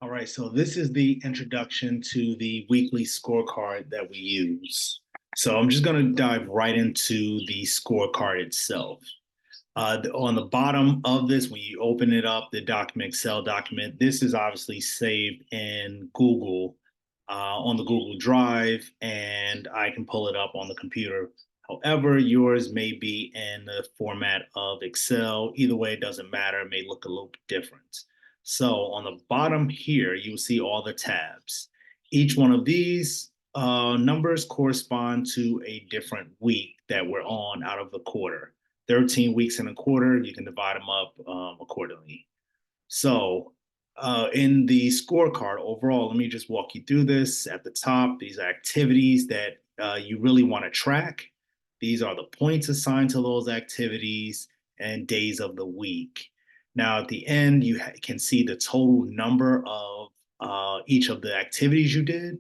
All right, so this is the introduction to the weekly scorecard that we use. So I'm just going to dive right into the scorecard itself. On the bottom of this, when you open it up, the document, Excel document, this is obviously saved in Google on the Google Drive, and I can pull it up on the computer. However, yours may be in the format of Excel. Either way, it doesn't matter. It may look a little different. So on the bottom here, you'll see all the tabs. Each one of these numbers correspond to a different week that we're on out of the quarter. 13 weeks in a quarter, you can divide them up accordingly. So, in the scorecard overall, let me just walk you through this. At the top, these are activities that you really want to track. These are the points assigned to those activities and days of the week. Now, at the end, you can see the total number of each of the activities you did,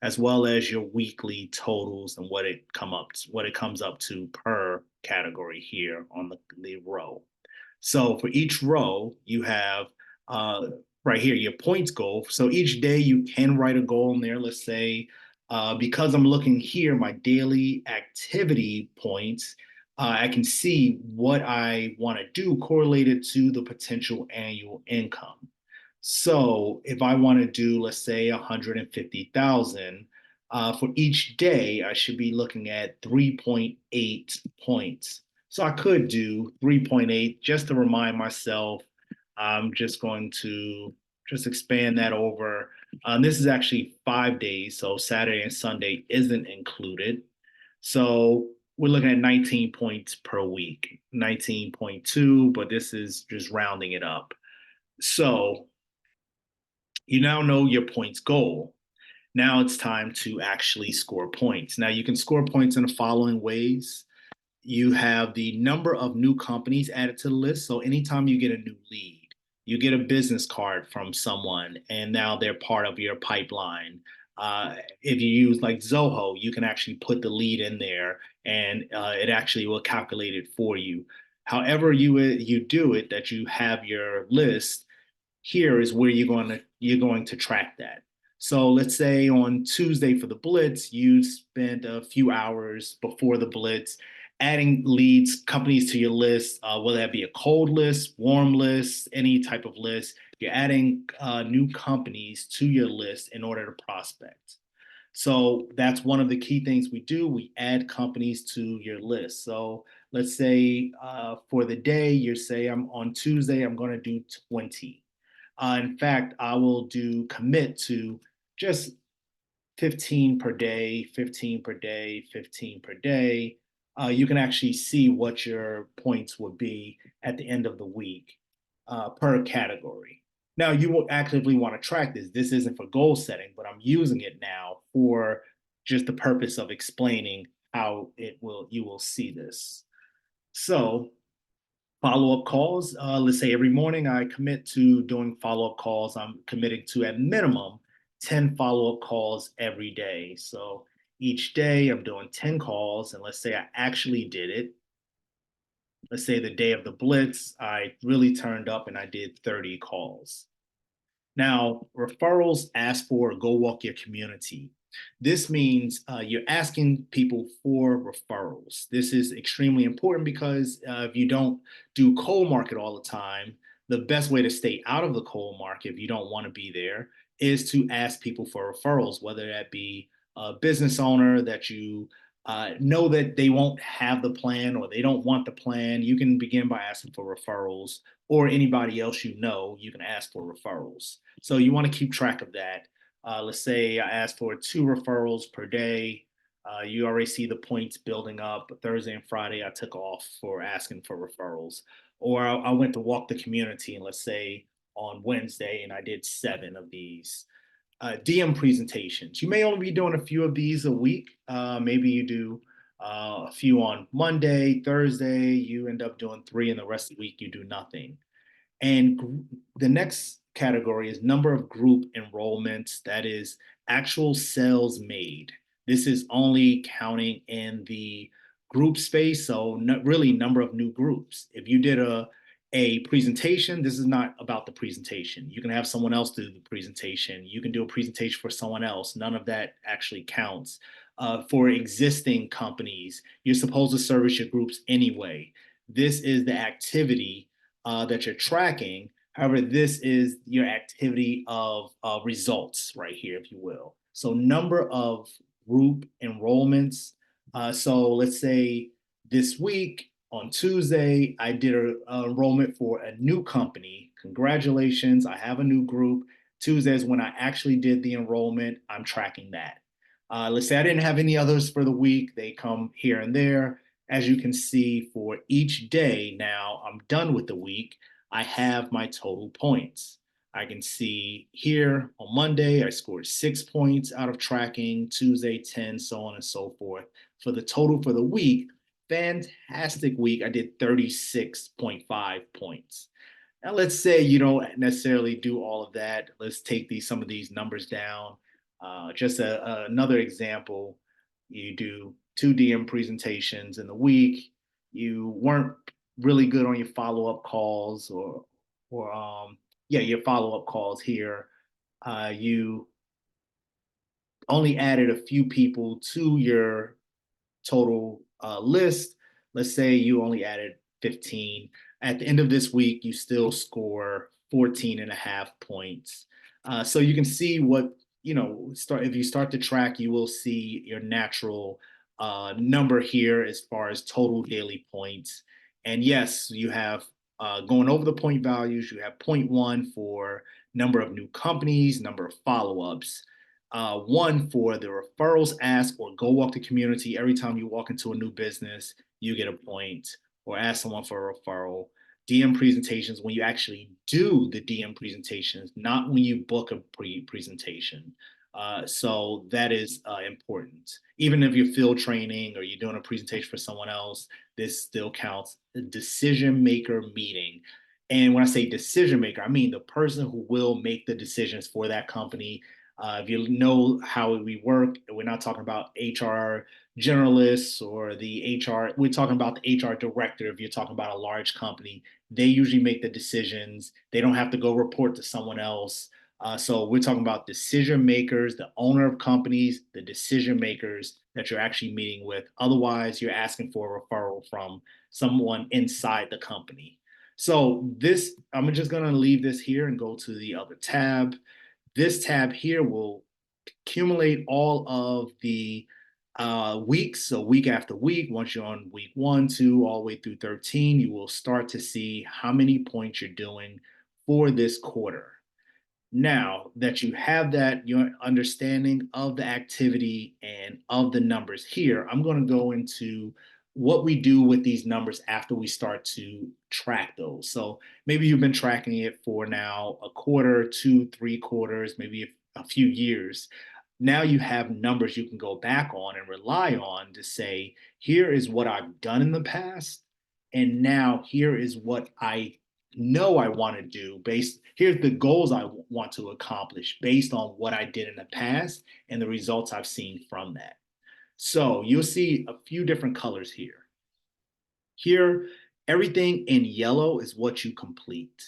as well as your weekly totals and what it comes up to per category here on the row. So for each row, you have uh, right here your points goal. So each day you can write a goal in there. Let's say because I'm looking here, my daily activity points. I can see what I want to do correlated to the potential annual income. So if I want to do, let's say, 150,000 for each day, I should be looking at 3.8 points. So I could do 3.8 just to remind myself. I'm just going to just expand that over. This is actually 5 days, so Saturday and Sunday isn't included. So we're looking at 19 points per week, 19.2, but this is just rounding it up. So you now know your points goal. Now it's time to actually score points. Now you can score points in the following ways. You have the number of new companies added to the list. So anytime you get a new lead, you get a business card from someone, and now they're part of your pipeline. If you use like Zoho, you can actually put the lead in there, and it actually will calculate it for you. However you do it, that you have your list, here is where you're going to track that. So let's say on Tuesday for the Blitz, you spent a few hours before the Blitz adding leads, companies to your list, whether that be a cold list, warm list, any type of list. You're adding new companies to your list in order to prospect. So that's one of the key things we do. We add companies to your list. So let's say for the day, you say I'm on Tuesday, I'm going to do 20. In fact, I will do commit to just 15 per day, 15 per day, 15 per day. You can actually see what your points would be at the end of the week per category. Now, you will actively want to track this. This isn't for goal setting, but I'm using it now for just the purpose of explaining how you will see this. So follow-up calls. Let's say every morning I commit to doing follow-up calls. I'm committing to at minimum 10 follow-up calls every day. So each day I'm doing 10 calls, and let's say I actually did it. Let's say the day of the Blitz, I really turned up and I did 30 calls. Now, referrals ask for go walk your community. This means you're asking people for referrals. This is extremely important because if you don't do cold market all the time, the best way to stay out of the cold market, if you don't want to be there, is to ask people for referrals, whether that be a business owner that you know that they won't have the plan or they don't want the plan. You can begin by asking for referrals, or anybody else you know, you can ask for referrals. So you want to keep track of that. Let's say I asked for 2 referrals per day. You already see the points building up. Thursday and Friday, I took off for asking for referrals. Or I went to walk the community, and let's say on Wednesday, and I did 7 of these. DM presentations. You may only be doing a few of these a week. Maybe you do a few on Monday, Thursday, you end up doing 3, and the rest of the week you do nothing. And the next category is number of group enrollments, that is actual sales made. This is only counting in the group space, so really number of new groups. If you did a presentation, this is not about the presentation. You can have someone else do the presentation. You can do a presentation for someone else. None of that actually counts. For existing companies, you're supposed to service your groups anyway. This is the activity that you're tracking. However, this is your activity of results right here, if you will. So number of group enrollments. So let's say this week on Tuesday, I did an enrollment for a new company. Congratulations, I have a new group. Tuesday is when I actually did the enrollment. I'm tracking that. Let's say I didn't have any others for the week. They come here and there. As you can see, for each day now, I'm done with the week. I have my total points. I can see here on Monday, I scored 6 points out of tracking, Tuesday, 10, so on and so forth. For the total for the week, fantastic week. I did 36.5 points. Now, let's say you don't necessarily do all of that. Let's take some of these numbers down. Another example, you do two DM presentations in the week. You weren't really good on your follow-up calls or your follow-up calls here. You only added a few people to your total list. Let's say you only added 15. At the end of this week, you still score 14 and a half points. So you can see what, if you start to track, you will see your natural number here as far as total daily points. And yes, you have going over the point values, you have 0.1 for number of new companies, number of follow-ups, one for the referrals ask or go walk the community. Every time you walk into a new business, you get a point, or ask someone for a referral. DM presentations, when you actually do the DM presentations, not when you book a presentation. So that is important. Even if you're field training or you're doing a presentation for someone else, this still counts. The decision maker meeting. And when I say decision maker, I mean the person who will make the decisions for that company. If you know how we work, we're not talking about HR generalists or the HR, we're talking about the HR director. If you're talking about a large company, they usually make the decisions. They don't have to go report to someone else. So we're talking about decision makers, the owner of companies, the decision makers that you're actually meeting with. Otherwise, you're asking for a referral from someone inside the company. So I'm just going to leave this here and go to the other tab. This tab here will accumulate all of the weeks. So week after week, once you're on week 1, 2, all the way through 13, you will start to see how many points you're doing for this quarter. Now that you have that, your understanding of the activity and of the numbers here, I'm going to go into what we do with these numbers after we start to track those. So maybe you've been tracking it for now a quarter, 2, 3 quarters, maybe a few years. Now you have numbers you can go back on and rely on to say, here is what I've done in the past, and now here is what I know I want to do here's the goals I want to accomplish based on what I did in the past and the results I've seen from that. So you'll see a few different colors here. Here, everything in yellow is what you complete.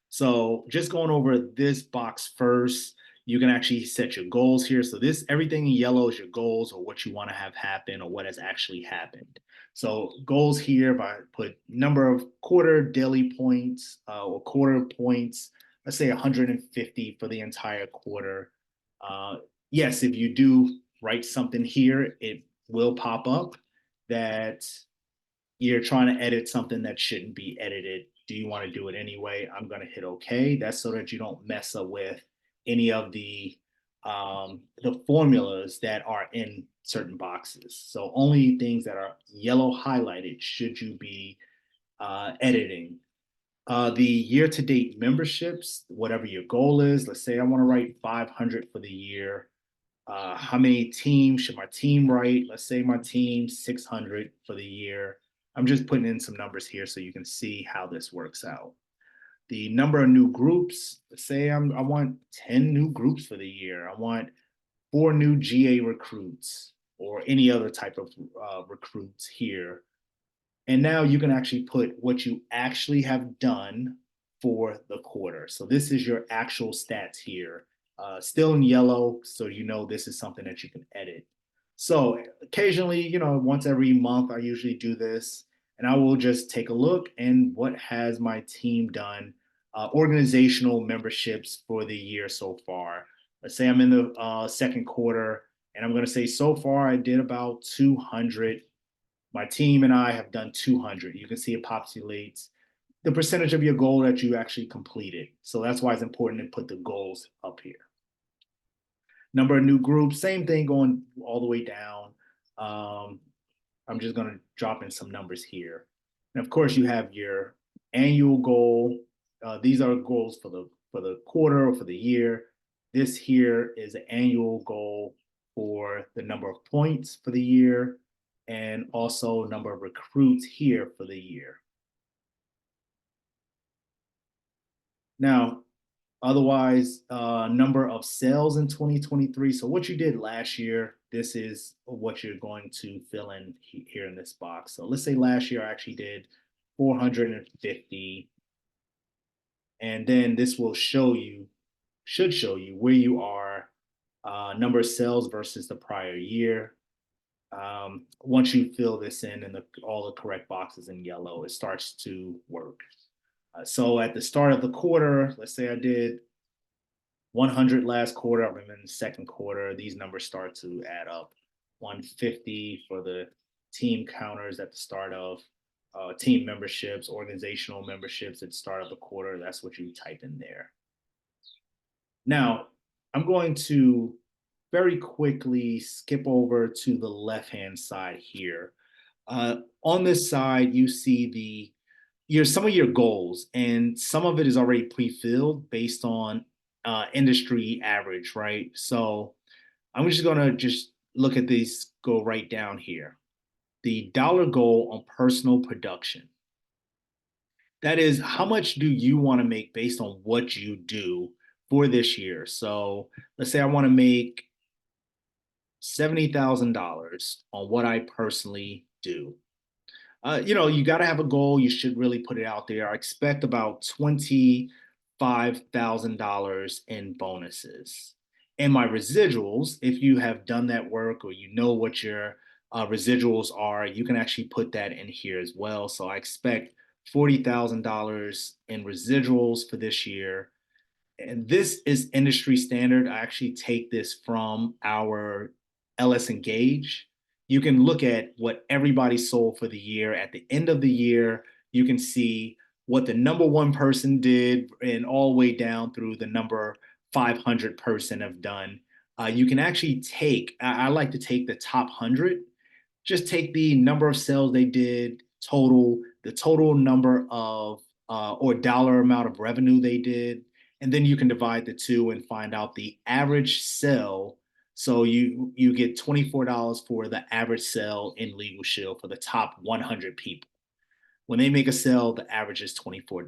So just going over this box first, you can actually set your goals here. So everything in yellow is your goals or what you want to have happen or what has actually happened. So goals here, if I put number of quarter daily points or quarter points, let's say 150 for the entire quarter. Yes, if you do write something here, it will pop up that you're trying to edit something that shouldn't be edited. Do you want to do it anyway? I'm going to hit OK. That's so that you don't mess up with any of the formulas that are in certain boxes. So only things that are yellow highlighted should you be editing. The year-to-date memberships, whatever your goal is, let's say I want to write 500 for the year. How many teams should my team write? Let's say my team 600 for the year. I'm just putting in some numbers here so you can see how this works out. The number of new groups, let's say I want 10 new groups for the year. I want 4 new GA recruits or any other type of recruits here. And now you can actually put what you actually have done for the quarter. So this is your actual stats here, still in yellow. So you know this is something that you can edit. So occasionally, once every month, I usually do this and I will just take a look and what has my team done, organizational memberships for the year so far. Let's say I'm in the second quarter and I'm going to say so far I did about 200. My team and I have done 200. You can see it populates the percentage of your goal that you actually completed. So that's why it's important to put the goals up here. Number of new groups, same thing going all the way down. I'm just going to drop in some numbers here. And of course, you have your annual goal. These are goals for the quarter or for the year. This here is an annual goal for the number of points for the year and also number of recruits here for the year. Now, otherwise, number of sales in 2023. So what you did last year, this is what you're going to fill in here in this box. So let's say last year I actually did 450. And then this will should show you where you are, number of sales versus the prior year. Once you fill this in and all the correct boxes in yellow, it starts to work. So at the start of the quarter, let's say I did 100 last quarter, I'm in the second quarter, these numbers start to add up. 150 for the team counters at the start of team memberships, organizational memberships at the start of the quarter. That's what you type in there. Now, I'm going to very quickly skip over to the left-hand side here. On this side, you see some of your goals, and some of it is already pre-filled based on industry average, right? So I'm just going to just look at these, go right down here. The dollar goal on personal production. That is, how much do you want to make based on what you do for this year? So let's say I want to make $70,000 on what I personally do. You got to have a goal. You should really put it out there. I expect about $25,000 in bonuses. And my residuals, if you have done that work or you know what your residuals are, you can actually put that in here as well. So I expect $40,000 in residuals for this year. And this is industry standard. I actually take this from our LS Engage. You can look at what everybody sold for the year. At the end of the year, you can see what the number one person did and all the way down through the number 500 person have done. You can actually I like to take the top 100, just take the number of sales they did, the total number of or dollar amount of revenue they did, and then you can divide the two and find out the average sell. So you get $24 for the average sell in Legal Shield for the top 100 people. When they make a sell, the average is $24.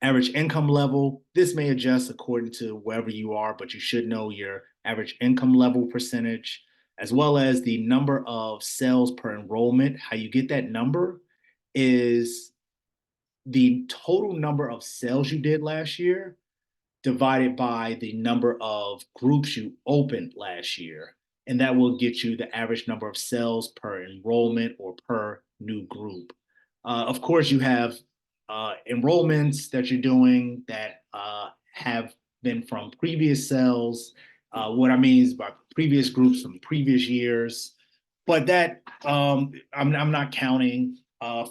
Average income level, this may adjust according to wherever you are, but you should know your average income level percentage, as well as the number of sales per enrollment. How you get that number is the total number of sales you did last year divided by the number of groups you opened last year. And that will get you the average number of sales per enrollment or per new group. Of course, you have enrollments that you're doing that have been from previous sales. What I mean is by previous groups from previous years. But that I'm not counting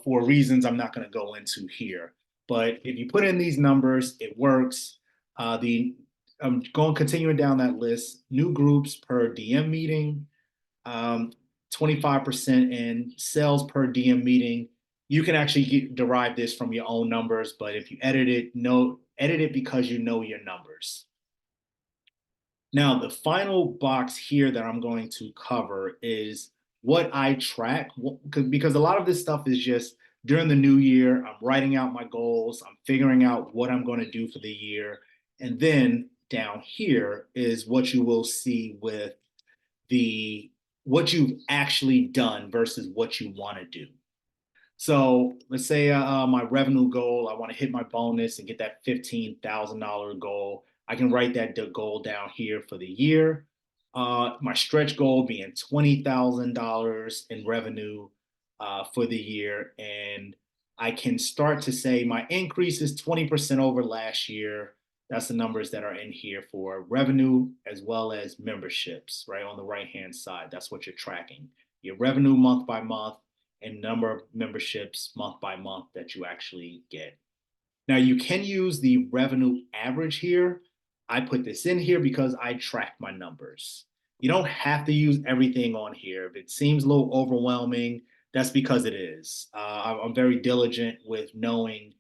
for reasons I'm not going to go into here. But if you put in these numbers, it works. I'm going continuing down that list. New groups per DM meeting, 25% in sales per DM meeting. You can actually derive this from your own numbers, but if you edit it because you know your numbers. Now, the final box here that I'm going to cover is what I track, because a lot of this stuff is just during the new year, I'm writing out my goals, I'm figuring out what I'm going to do for the year. And then down here is what you will see with what you've actually done versus what you want to do. So let's say my revenue goal, I want to hit my bonus and get that $15,000 goal. I can write that goal down here for the year. My stretch goal being $20,000 in revenue for the year. And I can start to say my increase is 20% over last year. That's the numbers that are in here for revenue as well as memberships, right? On the right hand side, that's what you're tracking. Your revenue month by month and number of memberships month by month that you actually get. Now you can use the revenue average here. I put this in here because I track my numbers. You don't have to use everything on here. If it seems a little overwhelming, that's because it is. I'm very diligent with knowing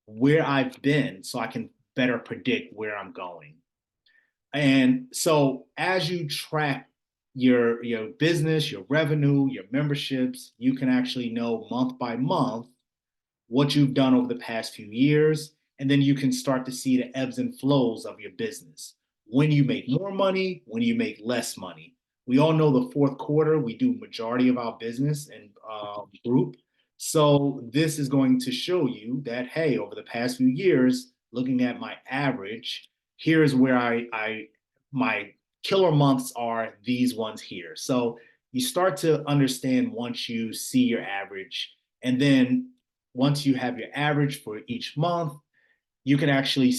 where I've been so I can better predict where I'm going. And so as you track your business, your revenue, your memberships, you can actually know month by month what you've done over the past few years. And then you can start to see the ebbs and flows of your business. When you make more money, when you make less money. We all know the fourth quarter, we do majority of our business and group. So this is going to show you that, hey, over the past few years, looking at my average, here's where my killer months are these ones here. So you start to understand once you see your average, and then once you have your average for each month, you can actually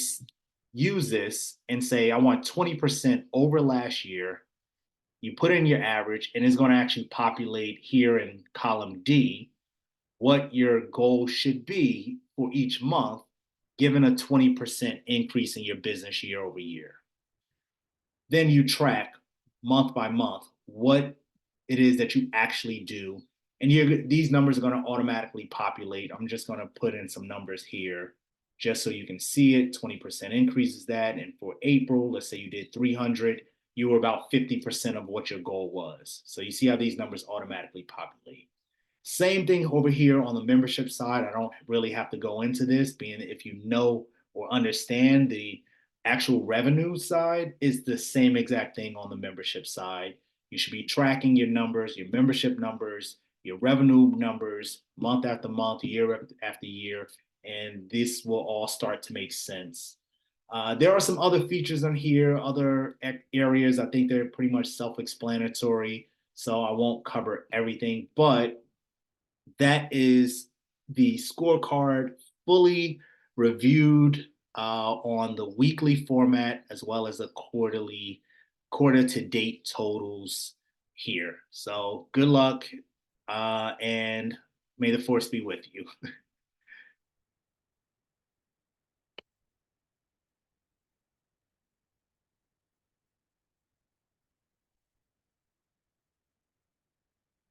use this and say, I want 20% over last year. You put in your average, and it's going to actually populate here in column D what your goal should be for each month, given a 20% increase in your business year over year. Then you track month by month what it is that you actually do. And these numbers are going to automatically populate. I'm just going to put in some numbers here just so you can see it. 20% increases that. And for April, let's say you did 300, you were about 50% of what your goal was. So you see how these numbers automatically populate. Same thing over here on the membership side. I don't really have to go into this, being if you know or understand the actual revenue side, is the same exact thing on the membership side. You should be tracking your numbers, your membership numbers, your revenue numbers, month after month, year after year, and this will all start to make sense. There are some other features on here, other areas. I think they're pretty much self-explanatory, so I won't cover everything, but that is the scorecard fully reviewed on the weekly format as well as the quarter to date totals here. So good luck and may the force be with you.